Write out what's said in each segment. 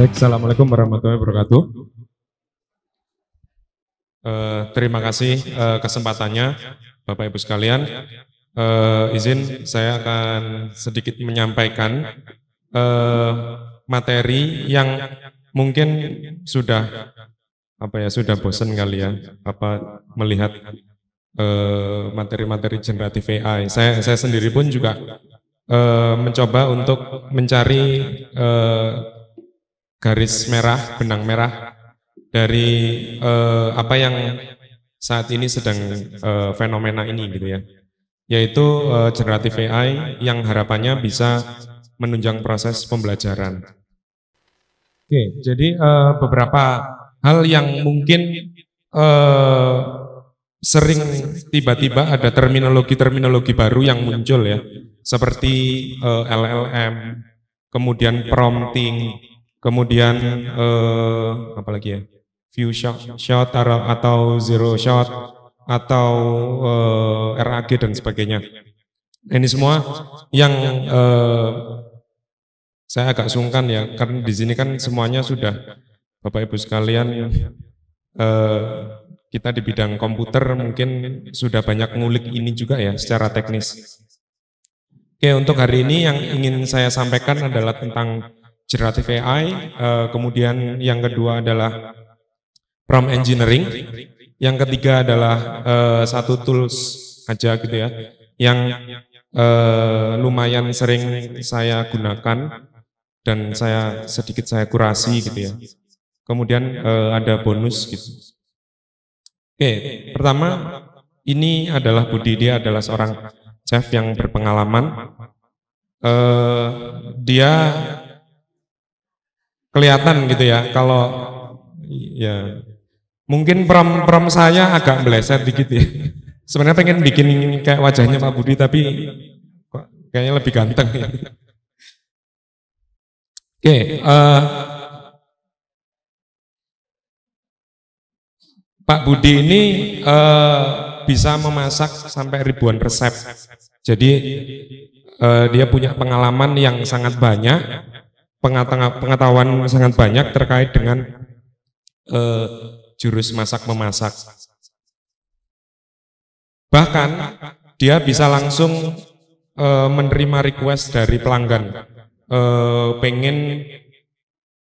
Baik, Assalamualaikum warahmatullahi wabarakatuh. Terima kasih kesempatannya, Bapak Ibu sekalian. Izin saya akan sedikit menyampaikan materi yang mungkin sudah sudah bosan kali ya, melihat materi-materi generatif AI. Saya sendiri pun juga mencoba untuk mencari garis merah, benang merah dari apa yang saat ini sedang fenomena ini gitu ya, yaitu generatif AI yang harapannya bisa menunjang proses pembelajaran. Oke, jadi beberapa hal yang mungkin sering tiba-tiba ada terminologi-terminologi baru yang muncul ya, seperti LLM, kemudian prompting, kemudian apalagi ya, few shot atau zero shot atau RAG dan sebagainya. Ini semua yang saya agak sungkan ya, karena di sini kan semuanya sudah Bapak Ibu sekalian, kita di bidang komputer mungkin sudah banyak ngulik ini juga ya secara teknis. Oke, untuk hari ini yang ingin saya sampaikan adalah tentang generative AI, kemudian yang kedua adalah prompt engineering, yang ketiga adalah satu tools aja gitu ya, yang lumayan sering saya gunakan dan sedikit saya kurasi gitu ya. Kemudian ada bonus gitu. Oke, pertama ini adalah Budi, dia adalah seorang chef yang berpengalaman. Dia kelihatan gitu ya, kalau ya mungkin prom saya agak meleset dikit ya. Sebenarnya pengen bikin kayak wajahnya Pak Budi, tapi kok kayaknya lebih ganteng ya. Oke, Pak Budi ini bisa memasak sampai ribuan resep. Jadi dia punya pengalaman yang sangat banyak, pengetahuan sangat banyak terkait dengan jurus masak-memasak. Bahkan dia bisa langsung menerima request dari pelanggan, pengen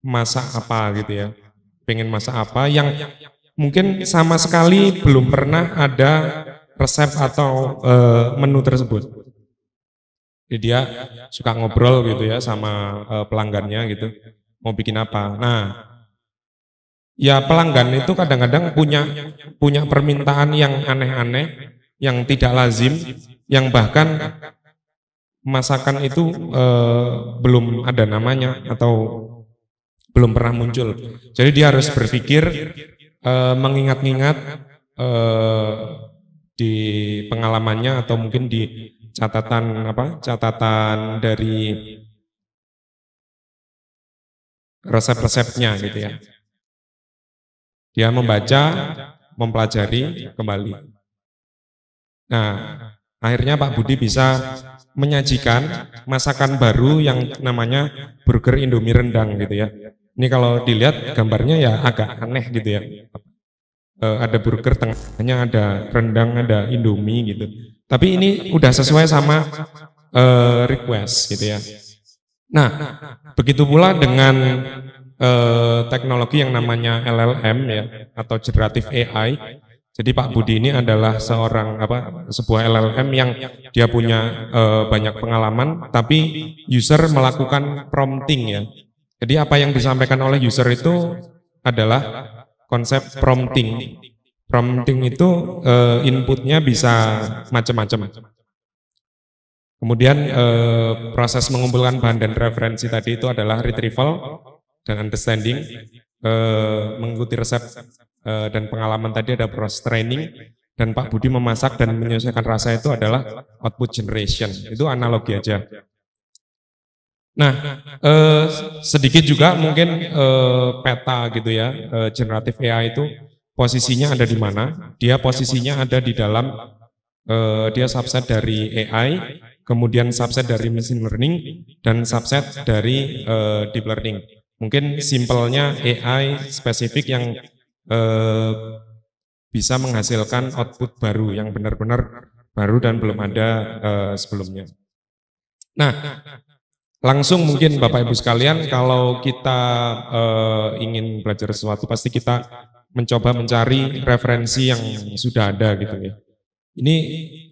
masak apa gitu ya, pengen masak apa yang mungkin sama sekali belum pernah ada resep atau menu tersebut. Jadi dia suka ngobrol gitu ya sama pelanggannya gitu, mau bikin apa. Nah, ya pelanggan itu kadang-kadang punya permintaan yang aneh-aneh, yang tidak lazim, yang bahkan masakan itu belum ada namanya atau belum pernah muncul. Jadi dia harus berpikir, mengingat-ingat di pengalamannya atau mungkin di catatan dari resep-resepnya gitu ya. Dia membaca, mempelajari kembali. Nah, akhirnya Pak Budi bisa menyajikan masakan baru yang namanya burger Indomie rendang gitu ya. Ini kalau dilihat gambarnya ya agak aneh gitu ya. Ada burger, tengahnya ada rendang, ada Indomie gitu. Tapi ini udah sesuai sama request gitu ya. Nah, begitu pula dengan teknologi yang namanya LLM ya, atau generative AI. Jadi Pak Budi ini adalah sebuah LLM yang dia punya banyak pengalaman, tapi user melakukan prompting ya. Jadi apa yang disampaikan oleh user itu adalah konsep prompting. Prompting itu inputnya bisa macam-macam. Kemudian proses mengumpulkan bahan dan referensi tadi itu adalah retrieval dan understanding, mengikuti resep dan pengalaman tadi ada proses training, dan Pak Budi memasak dan menyelesaikan rasa itu adalah output generation. Itu analogi aja. Nah, sedikit juga mungkin peta gitu ya, generative AI itu posisinya ada di mana? Dia posisinya ada di dalam, dia subset dari AI, kemudian subset dari machine learning, dan subset dari deep learning. Mungkin simpelnya AI spesifik yang bisa menghasilkan output baru yang benar-benar baru dan belum ada sebelumnya. Nah, langsung mungkin Bapak Ibu sekalian, kalau kita ingin belajar sesuatu pasti kita mencoba mencari referensi yang sudah ada gitu ya. Ini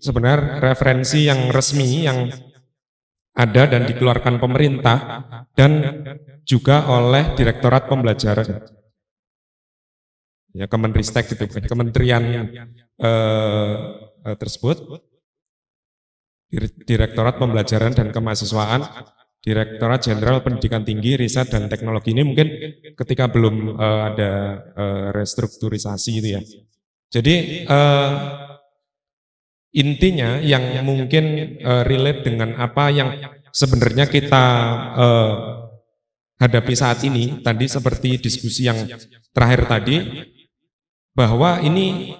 sebenarnya referensi yang resmi yang ada dan dikeluarkan pemerintah dan juga oleh Direktorat Pembelajaran. Ya, Kemenristek gitu, kementerian tersebut, Direktorat Pembelajaran dan Kemahasiswaan, Direktorat Jenderal Pendidikan Tinggi, Riset dan Teknologi. Ini mungkin ketika belum ada restrukturisasi itu ya. Jadi intinya yang mungkin relate dengan apa yang sebenarnya kita hadapi saat ini, tadi seperti diskusi yang terakhir tadi, bahwa ini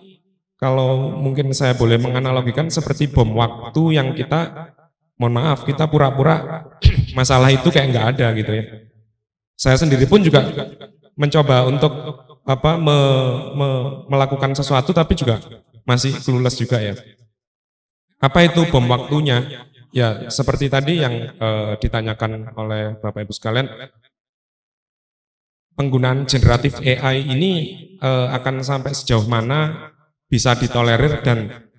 kalau mungkin saya boleh menganalogikan seperti bom waktu yang kita, mohon maaf, kita pura-pura masalah itu kayak nggak ada gitu ya. Saya sendiri pun juga mencoba untuk melakukan sesuatu tapi juga masih clueless juga ya. Apa itu bom waktunya? Ya seperti tadi yang ditanyakan oleh Bapak Ibu sekalian, penggunaan generatif AI ini akan sampai sejauh mana bisa ditolerir, dan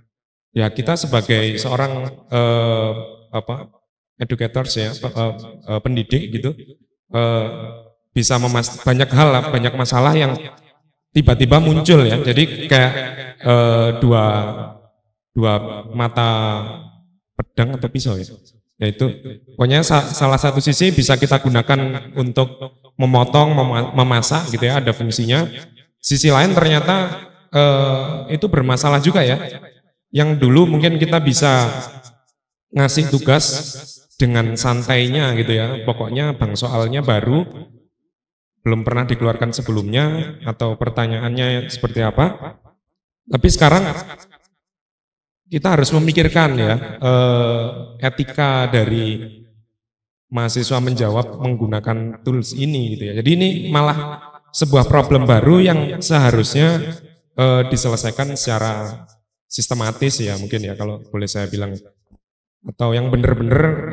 ya kita sebagai seorang educators ya, pendidik gitu, bisa banyak hal, banyak masalah yang tiba-tiba muncul ya. Jadi kayak dua mata pedang atau pisau ya. Yaitu pokoknya salah satu sisi bisa kita gunakan untuk memotong, memasak gitu ya, ada fungsinya. Sisi lain ternyata itu bermasalah juga ya. Yang dulu mungkin kita bisa ngasih tugas dengan santainya gitu ya. Pokoknya bang soalnya baru, belum pernah dikeluarkan sebelumnya, atau pertanyaannya seperti apa. Tapi sekarang kita harus memikirkan ya etika dari mahasiswa menjawab menggunakan tools ini gitu ya. Jadi ini malah sebuah problem baru yang seharusnya diselesaikan secara sistematis ya, mungkin ya kalau boleh saya bilang, atau yang benar-benar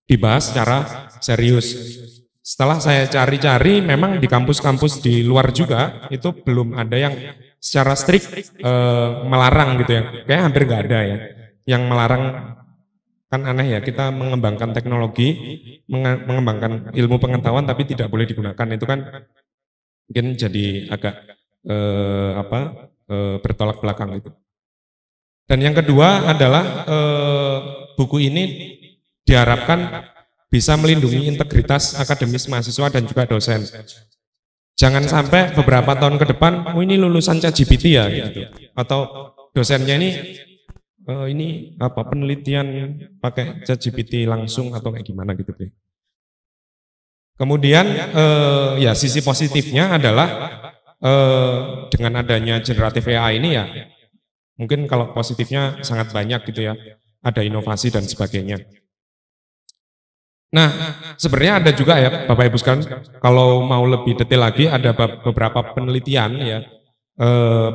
dibahas secara serius. Setelah saya cari-cari, memang di kampus-kampus di luar juga itu belum ada yang secara strict melarang gitu ya. Kayak hampir nggak ada ya. Yang melarang, kan aneh ya, kita mengembangkan teknologi, mengembangkan ilmu pengetahuan tapi tidak boleh digunakan, itu kan mungkin jadi agak bertolak belakang gitu. Dan yang kedua adalah buku ini diharapkan bisa melindungi integritas akademis mahasiswa dan juga dosen. Jangan sampai beberapa tahun ke depan, oh ini lulusan ChatGPT ya, gitu. Atau dosennya ini apa penelitian pakai ChatGPT langsung atau kayak gimana gitu deh. Kemudian ya sisi positifnya adalah dengan adanya generatif AI ini ya, mungkin kalau positifnya sangat banyak gitu ya, ada inovasi dan sebagainya. Nah, sebenarnya ada juga ya Bapak Ibu sekalian, kalau mau lebih detail lagi ada beberapa penelitian ya,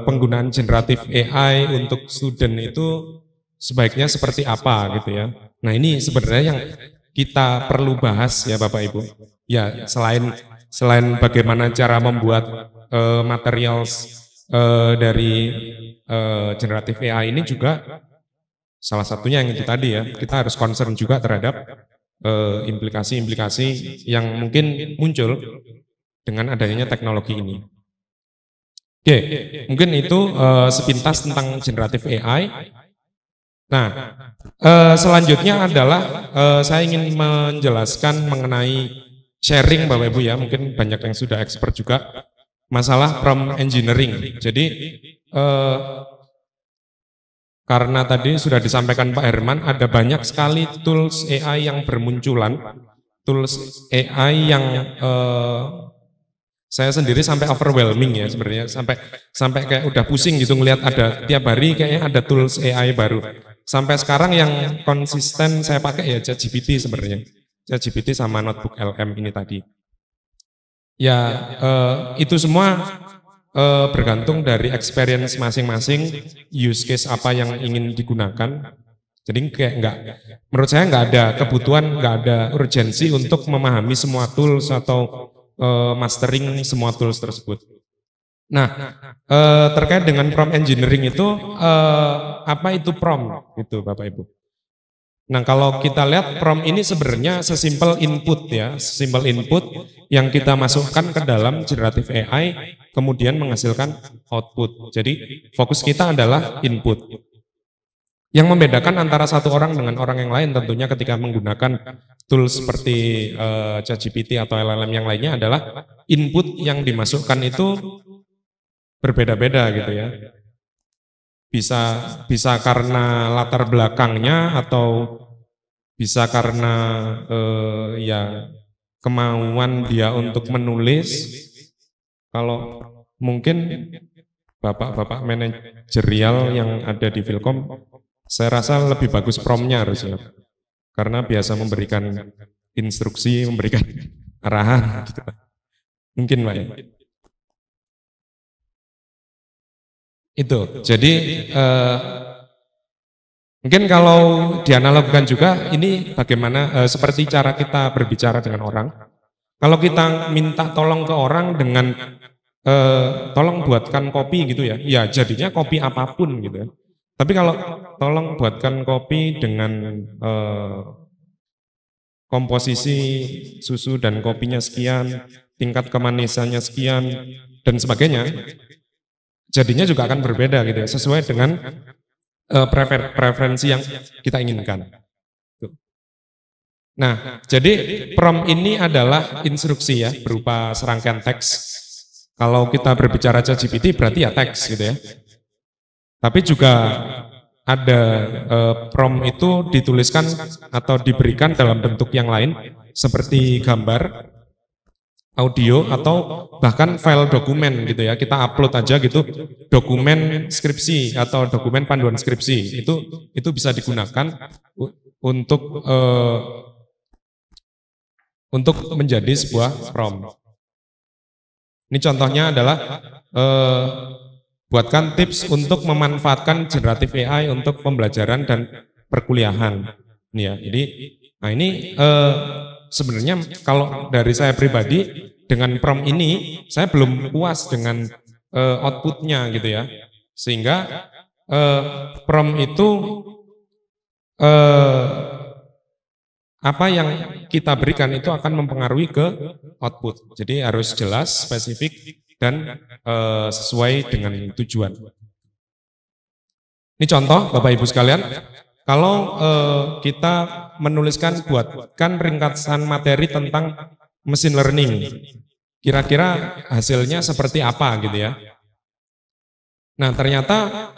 penggunaan generatif AI untuk student itu sebaiknya seperti apa gitu ya. Nah ini sebenarnya yang kita perlu bahas ya Bapak Ibu. Ya selain bagaimana cara membuat material dari generatif AI ini juga salah satunya yang itu tadi ya, kita harus concern juga terhadap implikasi-implikasi yang mungkin muncul dengan adanya teknologi ini. Oke, mungkin itu sepintas tentang generatif AI. Nah, selanjutnya adalah saya ingin menjelaskan mengenai sharing Bapak Ibu ya, mungkin banyak yang sudah expert juga, masalah prompt engineering. Jadi, karena tadi sudah disampaikan Pak Herman, ada banyak sekali tools AI yang bermunculan, tools AI yang saya sendiri sampai overwhelming ya sebenarnya, sampai kayak udah pusing gitu ngelihat ada tiap hari kayaknya ada tools AI baru. Sampai sekarang yang konsisten saya pakai ya ChatGPT sebenarnya, ChatGPT sama notebook LM ini tadi. Ya, itu semua bergantung dari experience masing-masing, use case apa yang ingin digunakan. Jadi kayak menurut saya nggak ada kebutuhan, nggak ada urgensi untuk memahami semua tools atau mastering semua tools tersebut. Nah, terkait dengan prompt engineering itu, apa itu prompt? Itu Bapak Ibu. Nah, kalau kita lihat prompt ini sebenarnya sesimpel input ya, sesimpel input yang kita masukkan ke dalam generative AI, kemudian menghasilkan output. Jadi fokus kita adalah input. Yang membedakan antara satu orang dengan orang yang lain tentunya ketika menggunakan tools seperti ChatGPT atau LLM yang lainnya adalah input yang dimasukkan itu berbeda-beda gitu ya. Bisa karena latar belakangnya atau bisa karena ya kemauan dia untuk menulis. Kalau mungkin bapak-bapak manajerial yang ada di Vilkom, saya rasa lebih bagus promnya harusnya, karena biasa memberikan instruksi, memberikan arahan. Gitu. Mungkin Pak ya. Itu, jadi mungkin kalau dianalogkan juga ini bagaimana seperti cara kita berbicara dengan orang. Kalau kita minta tolong ke orang dengan tolong buatkan kopi gitu ya, ya jadinya kopi apapun gitu ya. Tapi kalau tolong buatkan kopi dengan komposisi susu dan kopinya sekian, tingkat kemanisannya sekian dan sebagainya, jadinya juga akan berbeda gitu ya, sesuai dengan preferensi yang kita inginkan. Nah, jadi prompt ini adalah instruksi ya, berupa serangkaian teks. Kalau kita berbicara ChatGPT berarti ya teks gitu ya. Tapi juga ada prompt itu dituliskan atau diberikan dalam bentuk yang lain, seperti gambar, audio, atau bahkan file dokumen gitu ya. Kita upload aja gitu dokumen skripsi atau dokumen panduan skripsi, itu bisa digunakan untuk menjadi sebuah prompt. Ini contohnya adalah buatkan tips untuk memanfaatkan generative AI untuk pembelajaran dan perkuliahan. Ini ya, jadi nah ini sebenarnya kalau dari saya pribadi dengan prompt ini saya belum puas dengan outputnya gitu ya, sehingga prompt itu apa yang kita berikan itu akan mempengaruhi ke output. Jadi harus jelas, spesifik, dan sesuai dengan tujuan. Ini contoh Bapak Ibu sekalian, kalau kita menuliskan buatkan ringkasan materi tentang machine learning, kira-kira hasilnya seperti apa gitu ya. Nah ternyata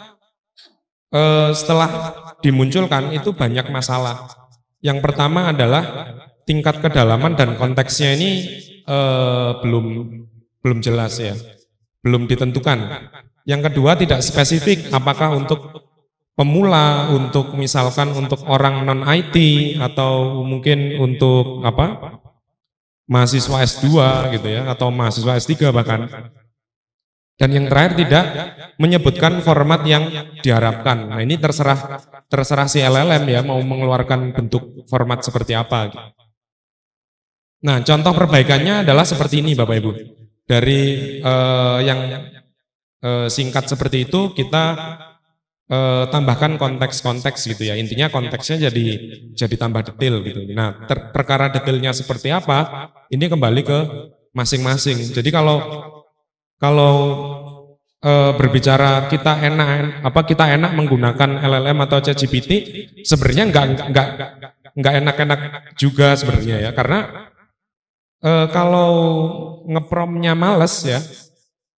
setelah dimunculkan itu banyak masalah. Yang pertama adalah tingkat kedalaman dan konteksnya ini belum jelas ya, belum ditentukan. Yang kedua tidak spesifik, apakah untuk pemula, untuk misalkan untuk orang non IT atau mungkin untuk apa mahasiswa S2 gitu ya, atau mahasiswa S3 bahkan. Dan yang terakhir tidak menyebutkan format yang diharapkan. Nah ini terserah si LLM ya mau mengeluarkan bentuk format seperti apa. Nah contoh perbaikannya adalah seperti ini Bapak Ibu. Dari yang singkat seperti itu kita tambahkan konteks-konteks gitu ya. Intinya konteksnya jadi tambah detail gitu. Nah perkara detailnya seperti apa ini kembali ke masing-masing. Jadi kalau berbicara kita enak menggunakan LLM atau ChatGPT, sebenarnya nggak enak-enak juga sebenarnya ya, karena kalau ngepromnya males ya,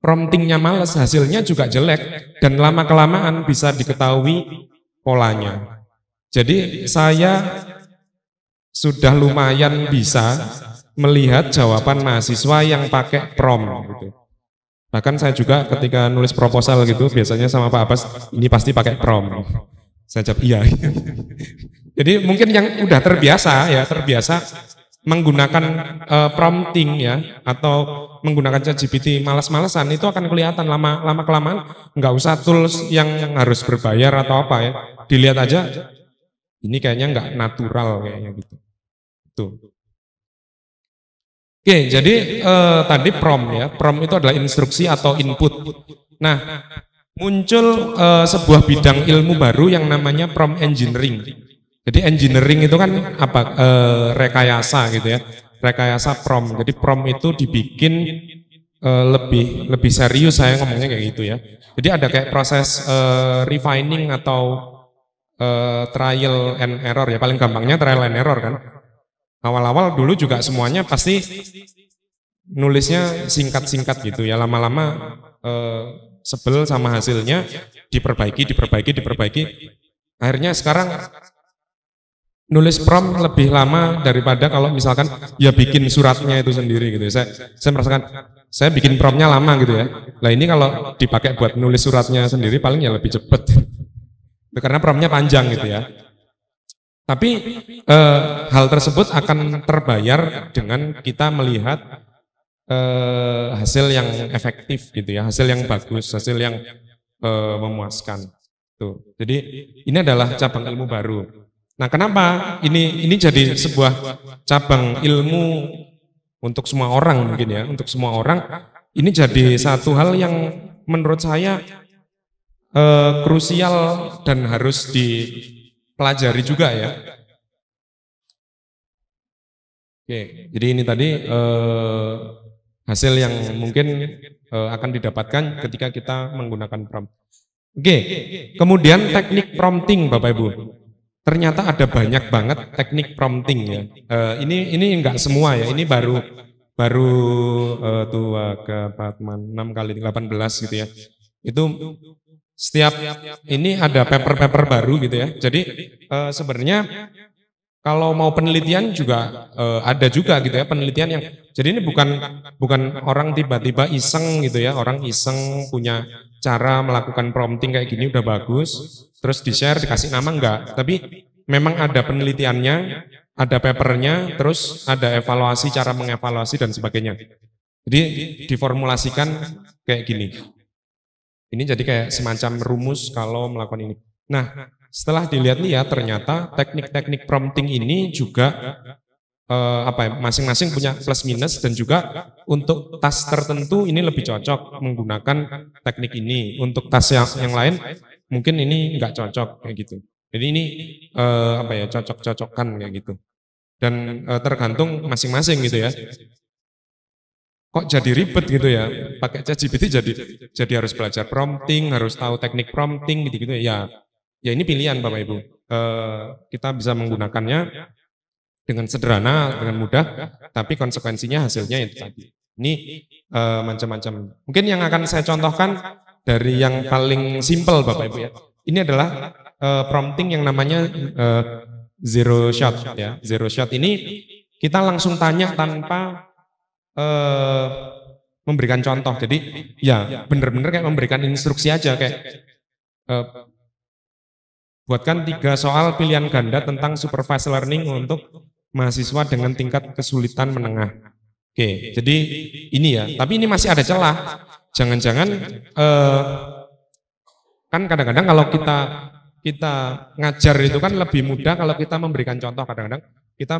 promptingnya males, hasilnya juga jelek dan lama kelamaan bisa diketahui polanya. Jadi saya sudah lumayan bisa melihat jawaban mahasiswa yang pakai prompt gitu. Bahkan saya juga ketika nulis proposal gitu, biasanya sama Pak Abbas, ini pasti pakai prompt. Saya jawab iya. Jadi mungkin yang udah terbiasa menggunakan prompting ya atau menggunakan ChatGPT malas-malasan itu akan kelihatan lama kelamaan, nggak usah tools yang harus berbayar atau apa ya, dilihat aja ini kayaknya nggak natural kayaknya gitu. Tuh. Oke, jadi tadi prompt ya, prompt itu adalah instruksi atau input. Nah, muncul sebuah bidang ilmu baru yang namanya prompt engineering. Jadi engineering itu kan apa? Rekayasa gitu ya, rekayasa prompt. Jadi prompt itu dibikin lebih serius, saya ngomongnya kayak gitu ya. Jadi ada kayak proses refining atau trial and error ya, paling gampangnya trial and error kan. Awal-awal dulu juga semuanya pasti nulisnya singkat-singkat gitu ya, lama-lama sebel sama hasilnya, diperbaiki. Akhirnya sekarang nulis prompt lebih lama daripada kalau misalkan ya bikin suratnya itu sendiri gitu ya. Saya merasakan saya bikin promptnya lama gitu ya. Nah ini kalau dipakai buat nulis suratnya sendiri paling ya lebih cepat. Karena promptnya panjang gitu ya. Tapi hal tersebut akan terbayar dengan kita melihat hasil yang efektif gitu ya, hasil yang bagus, hasil yang memuaskan. Tuh. Jadi ini adalah cabang ilmu baru. Nah, kenapa ini jadi sebuah cabang ilmu untuk semua orang mungkin ya, untuk semua orang ini jadi satu hal yang menurut saya krusial dan harus dipelajari juga ya. Oke, jadi ini tadi hasil yang mungkin akan didapatkan ketika kita menggunakan prompt. Oke, kemudian teknik prompting Bapak Ibu. Ternyata ada banyak banget teknik prompting ya. Ini enggak semua ya, ini baru 2 ke 4, 6 kali 18 gitu ya. Itu setiap ini ada paper-paper baru gitu ya. Jadi sebenarnya kalau mau penelitian juga ada juga gitu ya, penelitian yang jadi ini bukan orang tiba-tiba iseng gitu ya, orang iseng punya cara melakukan prompting kayak gini udah bagus, terus di-share dikasih nama enggak, tapi memang ada penelitiannya, ada papernya, terus ada evaluasi, cara mengevaluasi dan sebagainya. Jadi diformulasikan kayak gini. Ini jadi kayak semacam rumus kalau melakukan ini. Nah, setelah dilihat-lihat ternyata teknik-teknik prompting ini juga masing-masing punya plus minus dan juga untuk tas tertentu ini lebih cocok menggunakan teknik ini. Untuk tas yang lain mungkin ini nggak cocok kayak gitu. Jadi ini cocok-cocokan kayak gitu. Dan tergantung masing-masing gitu ya. Kok jadi ribet gitu ya? Pakai ChatGPT jadi harus belajar prompting, harus tahu teknik prompting gitu-gitu ya. Ya ini pilihan Bapak Ibu. Kita bisa menggunakannya dengan sederhana, dengan mudah, tapi konsekuensinya hasilnya itu tadi. Ini macam-macam. Mungkin yang akan saya contohkan dari yang paling simpel Bapak Ibu ya. Ini adalah prompting yang namanya zero shot ya. Zero shot ini kita langsung tanya tanpa memberikan contoh. Jadi ya benar-benar kayak memberikan instruksi aja kayak buatkan 3 soal pilihan ganda tentang supervised learning untuk mahasiswa dengan tingkat kesulitan menengah. Oke, jadi ini ya. Tapi ini masih ada celah. Jangan-jangan kan kadang-kadang kalau kita ngajar itu kan lebih mudah kalau kita memberikan contoh. Kadang-kadang kita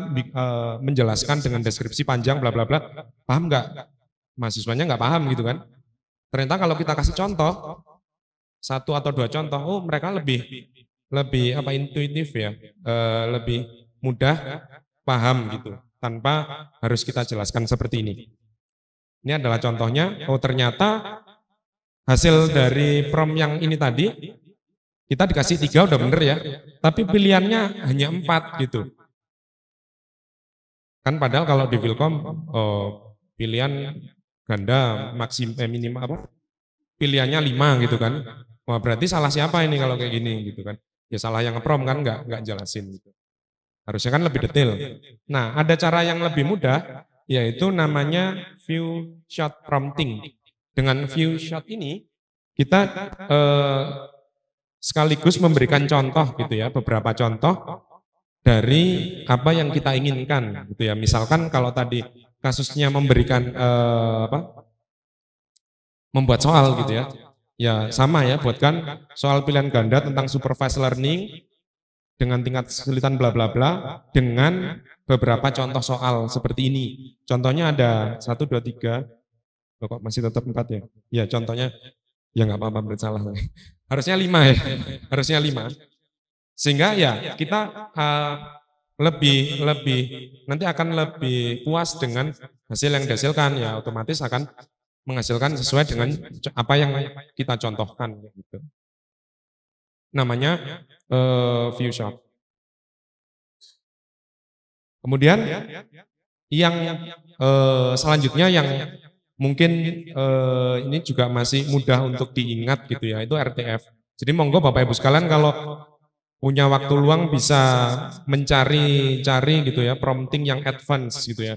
menjelaskan dengan deskripsi panjang bla bla bla. Paham nggak? Mahasiswanya nggak paham gitu kan. Ternyata kalau kita kasih contoh 1 atau 2 contoh, oh mereka lebih intuitif ya, lebih mudah paham gitu, tanpa harus kita jelaskan seperti ini. Ini adalah contohnya, oh ternyata hasil dari prompt yang ini tadi, kita dikasih 3 udah bener ya, tapi pilihannya hanya 4 gitu. Kan padahal kalau di Wilcom, pilihan ganda minimal apa? Pilihannya 5 gitu kan. Wah berarti salah siapa ini kalau kayak gini gitu kan. Ya salah yang nge-prompt kan nggak jelasin gitu. Harusnya kan lebih detail. Nah, ada cara yang lebih mudah, yaitu namanya few shot prompting. Dengan few shot ini, kita sekaligus memberikan contoh gitu ya, beberapa contoh, dari apa yang kita inginkan gitu ya. Misalkan kalau tadi kasusnya memberikan membuat soal gitu ya. Ya sama ya, buatkan soal pilihan ganda tentang supervised learning dengan tingkat kesulitan bla bla bla dengan beberapa contoh soal seperti ini. Contohnya ada 1 2 3. Loh, kok masih tetap 4 ya? Ya contohnya ya nggak apa-apa, berarti salah. Harusnya 5 ya. Harusnya 5. Sehingga ya kita lebih nanti akan lebih puas dengan hasil yang dihasilkan, ya otomatis akan menghasilkan sesuai dengan apa yang kita contohkan gitu. Namanya view shot. Kemudian yang selanjutnya yang mungkin ini juga masih mudah untuk diingat gitu ya, itu RTF. Jadi monggo Bapak Ibu sekalian kalau punya waktu luang bisa mencari-cari gitu ya, prompting yang advance gitu ya.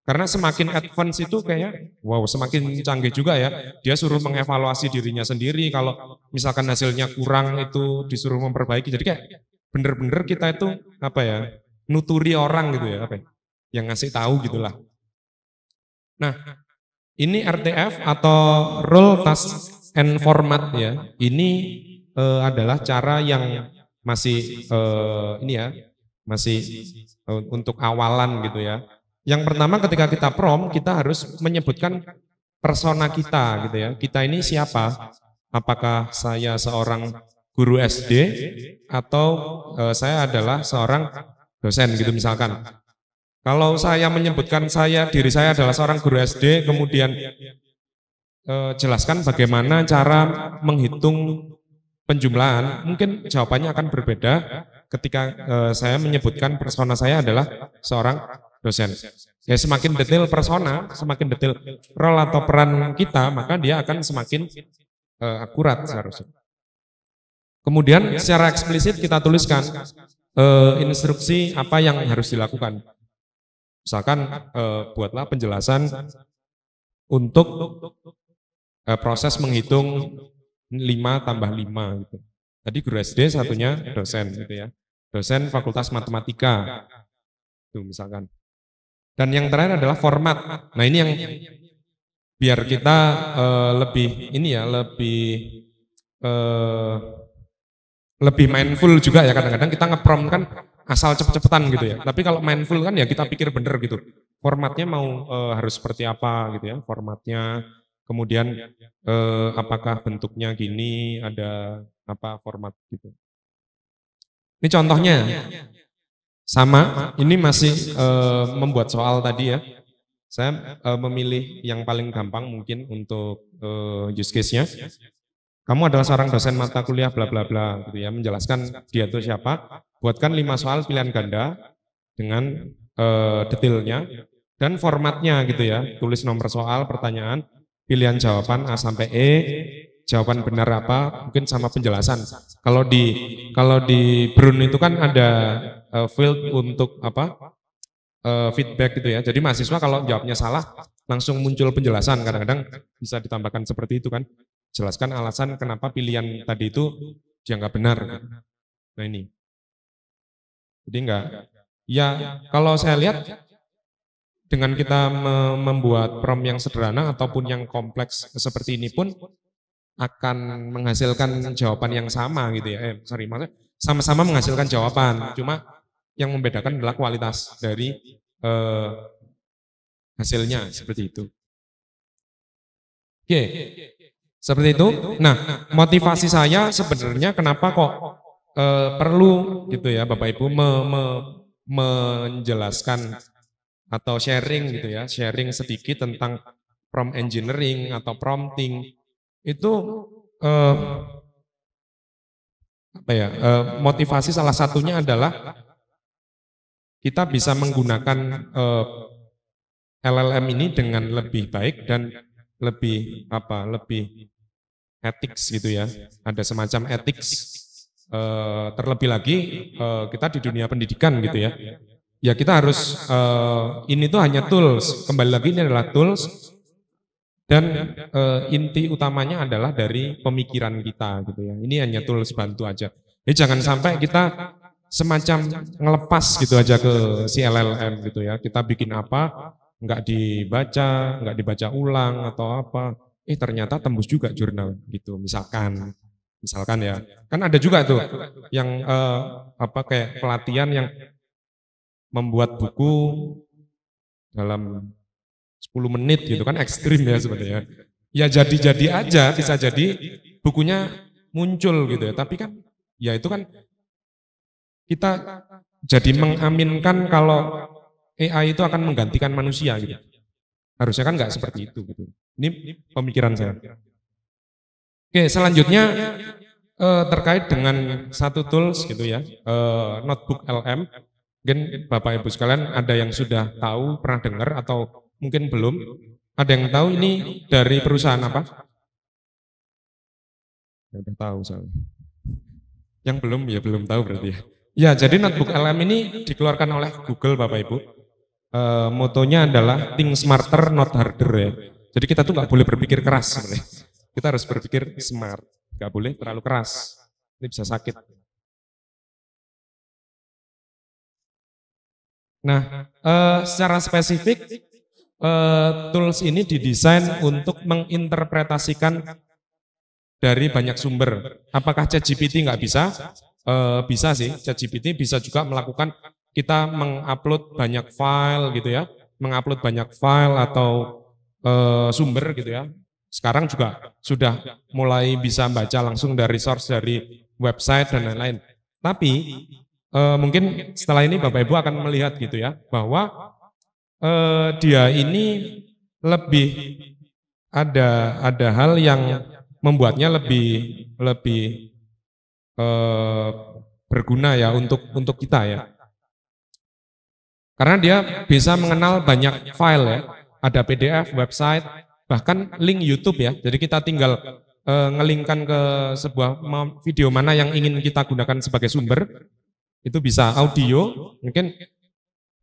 Karena semakin advance itu kayak, wow, semakin canggih juga ya. Dia suruh mengevaluasi dirinya sendiri, kalau misalkan hasilnya kurang itu disuruh memperbaiki. Jadi kayak bener-bener kita itu apa ya, nuturi orang gitu ya, apa ya, yang ngasih tahu gitulah. Nah, ini RTF atau Role Task and Format ya. Ini adalah cara yang masih ini ya, masih untuk awalan gitu ya. Yang pertama ketika kita prompt, kita harus menyebutkan persona kita gitu ya. Kita ini siapa? Apakah saya seorang guru SD atau saya adalah seorang dosen gitu misalkan. Kalau saya menyebutkan diri saya adalah seorang guru SD, kemudian jelaskan bagaimana cara menghitung penjumlahan, mungkin jawabannya akan berbeda ketika saya menyebutkan persona saya adalah seorang dosen. Ya semakin detail persona, semakin detail role atau peran kita, maka dia akan semakin akurat seharusnya. Kemudian secara eksplisit kita tuliskan instruksi apa yang harus dilakukan. Misalkan buatlah penjelasan untuk proses menghitung 5 tambah 5 gitu. Tadi guru SD, satunya dosen gitu ya. Dosen Fakultas Matematika. Tuh misalkan. Dan yang terakhir adalah format. Nah, ini yang biar kita lebih ini ya, lebih mindful juga ya, kadang-kadang kita nge-prompt kan asal cepet-cepetan gitu ya. Tapi kalau mindful kan ya kita pikir bener gitu. Formatnya mau harus seperti apa gitu ya, formatnya. Kemudian apakah bentuknya gini, ada apa format gitu. Ini contohnya. Sama, ini masih membuat soal tadi ya. Saya memilih yang paling gampang mungkin untuk use case-nya. Kamu adalah seorang dosen mata kuliah bla bla bla gitu ya, menjelaskan dia itu siapa. Buatkan 5 soal pilihan ganda dengan detailnya dan formatnya gitu ya. Tulis nomor soal, pertanyaan, pilihan jawaban A sampai E, jawaban benar apa, mungkin sama penjelasan. Kalau di Brun itu kan ada field untuk apa? Feedback gitu ya. Jadi mahasiswa kalau jawabnya salah langsung muncul penjelasan. Kadang-kadang bisa ditambahkan seperti itu kan. Jelaskan alasan kenapa pilihan tadi itu dianggap benar. Nah ini. Jadi enggak. Ya kalau saya lihat dengan kita membuat prompt yang sederhana ataupun yang kompleks seperti ini pun akan menghasilkan jawaban yang sama gitu ya. Maksudnya sama-sama menghasilkan jawaban. Cuma yang membedakan adalah kualitas dari hasilnya seperti itu. Oke. Seperti itu. Nah, motivasi saya sebenarnya kenapa kok perlu gitu ya Bapak Ibu menjelaskan atau sharing gitu ya, sharing sedikit tentang prompt engineering atau prompting itu apa ya? Motivasi salah satunya adalah kita bisa menggunakan LLM ini dengan lebih baik dan lebih ethics gitu ya. Ada semacam ethics terlebih lagi kita di dunia pendidikan gitu ya. Ya kita harus ini tuh hanya tools. Kembali lagi ini adalah tools dan inti utamanya adalah dari pemikiran kita gitu ya. Ini hanya tools bantu aja. Jadi jangan sampai kita semacam ngelepas gitu aja ke si LLM gitu ya. Kita bikin apa, nggak dibaca ulang atau apa. Ternyata tembus juga jurnal gitu. Misalkan ya, kan ada juga tuh yang apa kayak pelatihan yang membuat buku dalam 10 menit gitu kan ekstrim ya sebenarnya. Ya jadi-jadi aja bisa jadi bukunya muncul gitu ya. Tapi kan ya itu kan kita jadi mengaminkan kalau AI itu akan menggantikan manusia gitu. Harusnya kan nggak seperti itu gitu. Ini pemikiran saya. Oke, selanjutnya terkait dengan satu tools gitu ya, Notebook LM. Mungkin Bapak Ibu sekalian ada yang sudah tahu, pernah dengar atau mungkin belum. Ada yang tahu ini dari perusahaan apa? Ya, udah tahu soalnya. Yang belum ya belum tahu berarti ya. Ya, jadi Notebook LM ini dikeluarkan oleh Google Bapak Ibu. Motonya adalah think smarter not harder ya. Jadi kita tuh nggak boleh berpikir keras sebenarnya. Kita harus berpikir smart, nggak boleh terlalu keras. Ini bisa sakit. Nah, secara spesifik tools ini didesain untuk menginterpretasikan dari banyak sumber. Apakah ChatGPT nggak bisa? Bisa sih, ChatGPT bisa juga melakukan kita mengupload banyak file gitu ya, mengupload banyak file atau sumber gitu ya. Sekarang juga sudah mulai bisa baca langsung dari source dari website dan lain-lain. Tapi mungkin setelah ini Bapak Ibu akan melihat gitu ya, bahwa dia ini lebih ada hal yang membuatnya lebih berguna ya untuk kita ya. Karena dia bisa mengenal banyak file ya, ada PDF, website, bahkan link YouTube ya. Jadi kita tinggal ngelingkan ke sebuah video mana yang ingin kita gunakan sebagai sumber. Itu bisa audio, mungkin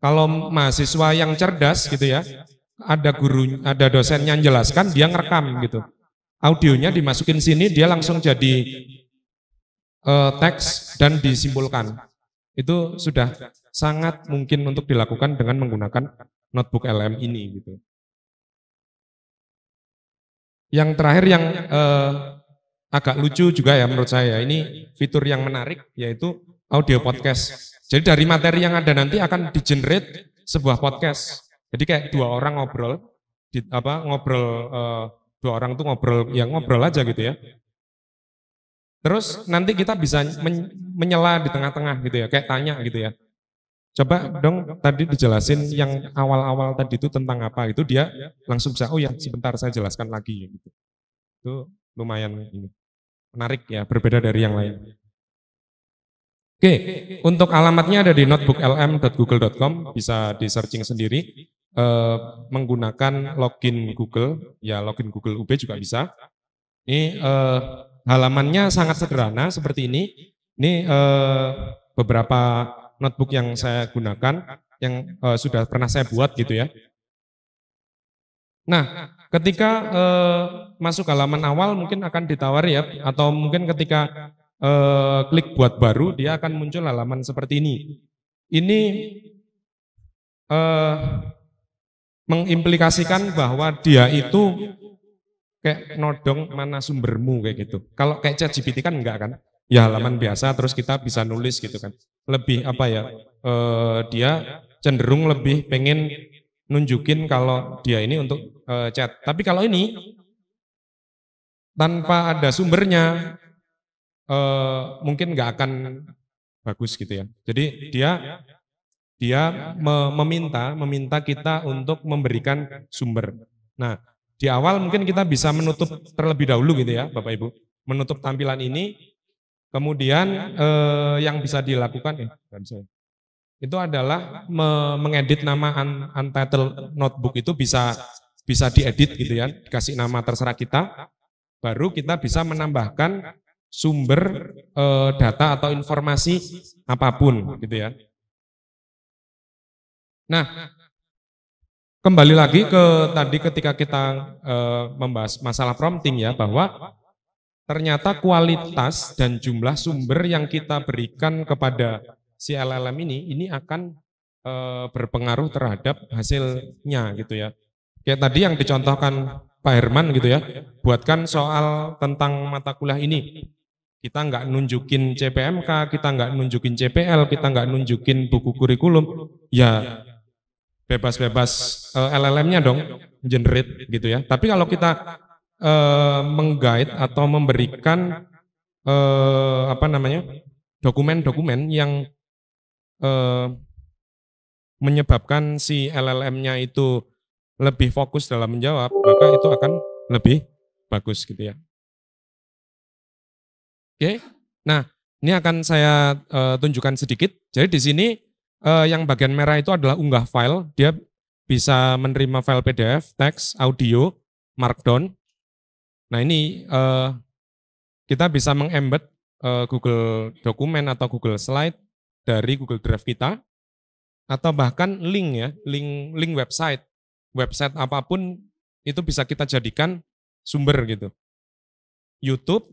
kalau mahasiswa yang cerdas gitu ya, ada dosennya yang jelaskan, dia ngerekam gitu. Audionya dimasukin sini, dia langsung jadi teks dan disimpulkan. Itu sudah sangat mungkin untuk dilakukan dengan menggunakan Notebook LM ini gitu. Yang terakhir yang agak lucu juga ya menurut saya, ini fitur yang menarik yaitu audio podcast. Jadi dari materi yang ada nanti akan di-generate sebuah podcast. Jadi kayak dua orang ngobrol, dua orang tuh ngobrol aja gitu ya. Terus nanti kita bisa menyela di tengah-tengah gitu ya, kayak tanya gitu ya. Coba dong tadi dijelasin yang awal-awal tadi itu tentang apa, itu dia langsung bisa, oh ya sebentar saya jelaskan lagi gitu. Itu lumayan ini menarik ya, berbeda dari yang lain. Oke, untuk alamatnya ada di notebooklm.google.com, bisa di searching sendiri, menggunakan login Google, ya login Google UB juga bisa. Ini halamannya sangat sederhana seperti ini. Ini beberapa notebook yang saya gunakan, yang sudah pernah saya buat gitu ya. Nah, ketika masuk halaman awal mungkin akan ditawari ya, atau mungkin ketika klik buat baru, dia akan muncul halaman seperti ini. Ini mengimplikasikan bahwa dia itu kayak nodong mana sumbermu kayak gitu. Kalau kayak ChatGPT kan enggak kan? Ya halaman biasa terus kita bisa nulis gitu kan. Lebih apa ya? Dia cenderung lebih pengen nunjukin kalau dia ini untuk chat. Tapi kalau ini tanpa ada sumbernya mungkin nggak akan bagus gitu ya. Jadi dia meminta kita untuk memberikan sumber. Nah, di awal mungkin kita bisa menutup terlebih dahulu gitu ya, Bapak Ibu. Menutup tampilan ini, kemudian yang bisa dilakukan itu adalah mengedit nama untitled notebook itu bisa diedit gitu ya, dikasih nama terserah kita. Baru kita bisa menambahkan sumber data atau informasi apapun gitu ya. Nah, kembali lagi ke tadi ketika kita membahas masalah prompting ya, bahwa ternyata kualitas dan jumlah sumber yang kita berikan kepada si LLM ini akan berpengaruh terhadap hasilnya gitu ya. Kayak tadi yang dicontohkan Pak Herman gitu ya, buatkan soal tentang mata kuliah ini. Kita nggak nunjukin CPMK, kita nggak nunjukin CPL, kita nggak nunjukin buku kurikulum, ya bebas-bebas LLM-nya dong, generate gitu ya. Tapi kalau kita mengguide atau memberikan dokumen-dokumen yang menyebabkan si LLM-nya itu lebih fokus dalam menjawab, maka itu akan lebih bagus gitu ya. Oke, nah ini akan saya tunjukkan sedikit. Jadi di sini yang bagian merah itu adalah unggah file, dia bisa menerima file PDF, teks, audio, markdown. Nah ini kita bisa mengembed Google Dokumen atau Google Slide dari Google Drive kita, atau bahkan link ya, link website apapun itu bisa kita jadikan sumber gitu. YouTube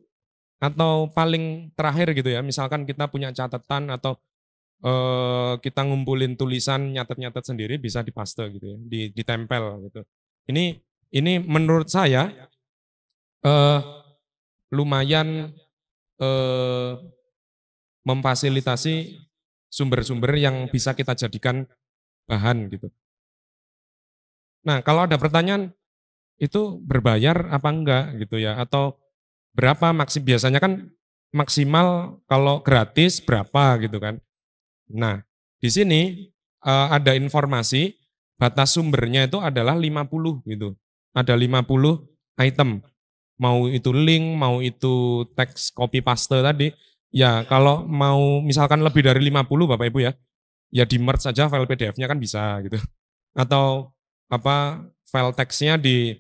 atau paling terakhir gitu ya, misalkan kita punya catatan atau kita ngumpulin tulisan nyatet-nyatet sendiri bisa dipaste gitu ya, ditempel gitu. Ini menurut saya lumayan memfasilitasi sumber-sumber yang bisa kita jadikan bahan gitu. Nah, kalau ada pertanyaan itu berbayar apa enggak gitu ya, atau berapa biasanya kan maksimal kalau gratis berapa gitu kan. Nah, di sini ada informasi batas sumbernya itu adalah 50 gitu. Ada 50 item. Mau itu link, mau itu teks copy paste tadi. Ya, kalau mau misalkan lebih dari 50 Bapak Ibu ya di merge saja file PDF-nya kan bisa gitu. Atau file teksnya di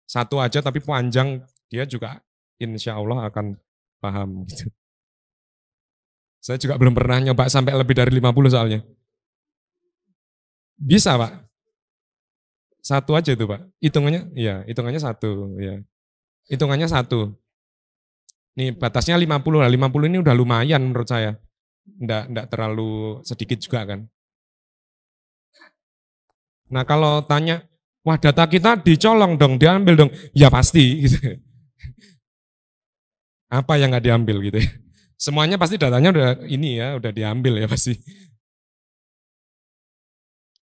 satu aja tapi panjang, dia juga insya Allah akan paham gitu. Saya juga belum pernah nyoba sampai lebih dari 50 soalnya. Bisa Pak. Satu aja itu Pak. Hitungannya satu. Ya. Hitungannya satu. Nih batasnya 50 lah. 50 ini udah lumayan menurut saya. Nggak terlalu sedikit juga kan. Nah kalau tanya, wah data kita dicolong dong, diambil dong. Ya pasti gitu. Apa yang nggak diambil gitu ya. Semuanya pasti datanya udah diambil ya pasti.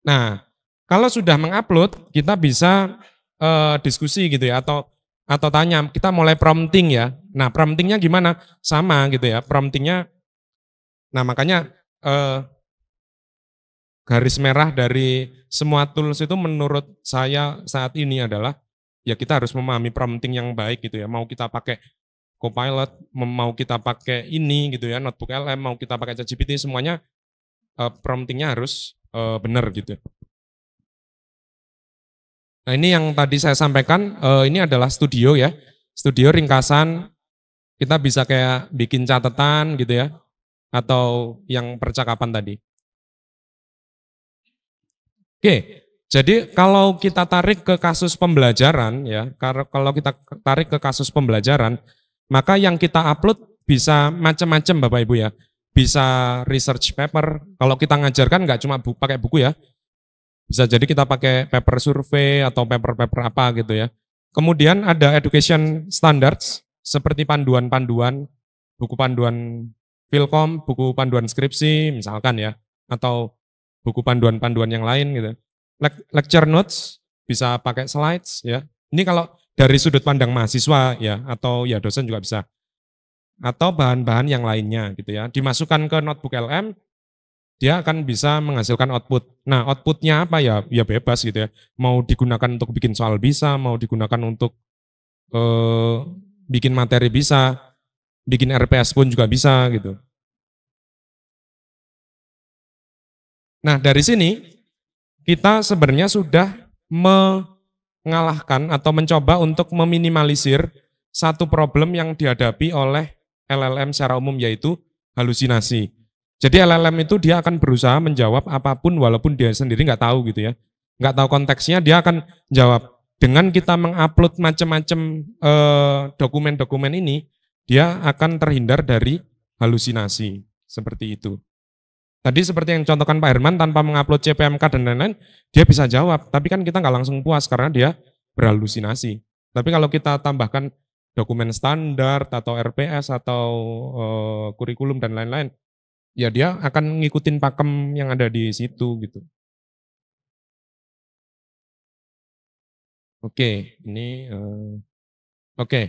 Nah, kalau sudah mengupload, kita bisa diskusi gitu ya, atau tanya, kita mulai prompting ya. Nah, promptingnya gimana? Sama gitu ya, promptingnya. Nah, makanya garis merah dari semua tools itu menurut saya saat ini adalah, ya kita harus memahami prompting yang baik gitu ya. Mau kita pakai Copilot, mau kita pakai ini gitu ya, Notebook LM, mau kita pakai ChatGPT, semuanya promptingnya harus benar gitu. Nah ini yang tadi saya sampaikan, ini adalah studio ya, studio ringkasan, kita bisa kayak bikin catatan gitu ya, atau yang percakapan tadi. Oke, jadi kalau kita tarik ke kasus pembelajaran ya, kalau kita tarik ke kasus pembelajaran, maka yang kita upload bisa macam-macam Bapak Ibu ya. Bisa research paper, kalau kita ngajarkan nggak cuma pakai buku ya, bisa jadi kita pakai paper survei atau paper-paper apa gitu ya. Kemudian ada education standards, seperti panduan-panduan, buku panduan Philcom, buku panduan skripsi misalkan ya, atau buku panduan-panduan yang lain gitu. Lecture notes, bisa pakai slides ya. Ini kalau dari sudut pandang mahasiswa ya, atau ya dosen juga bisa. Atau bahan-bahan yang lainnya gitu ya. Dimasukkan ke notebook LM, dia akan bisa menghasilkan output. Nah outputnya apa ya? Ya bebas gitu ya. Mau digunakan untuk bikin soal bisa, mau digunakan untuk bikin materi bisa, bikin RPS pun juga bisa gitu. Nah dari sini kita sebenarnya sudah mengalahkan atau mencoba untuk meminimalisir satu problem yang dihadapi oleh LLM secara umum, yaitu halusinasi. Jadi LLM itu dia akan berusaha menjawab apapun walaupun dia sendiri nggak tahu gitu ya. Nggak tahu konteksnya, dia akan jawab. Dengan kita mengupload macam-macam dokumen-dokumen ini, dia akan terhindar dari halusinasi. Seperti itu. Tadi seperti yang contohkan Pak Herman, tanpa mengupload CPMK dan lain-lain, dia bisa jawab. Tapi kan kita nggak langsung puas karena dia berhalusinasi. Tapi kalau kita tambahkan dokumen standar atau RPS atau kurikulum dan lain-lain, ya dia akan ngikutin pakem yang ada di situ gitu. Oke, ini oke.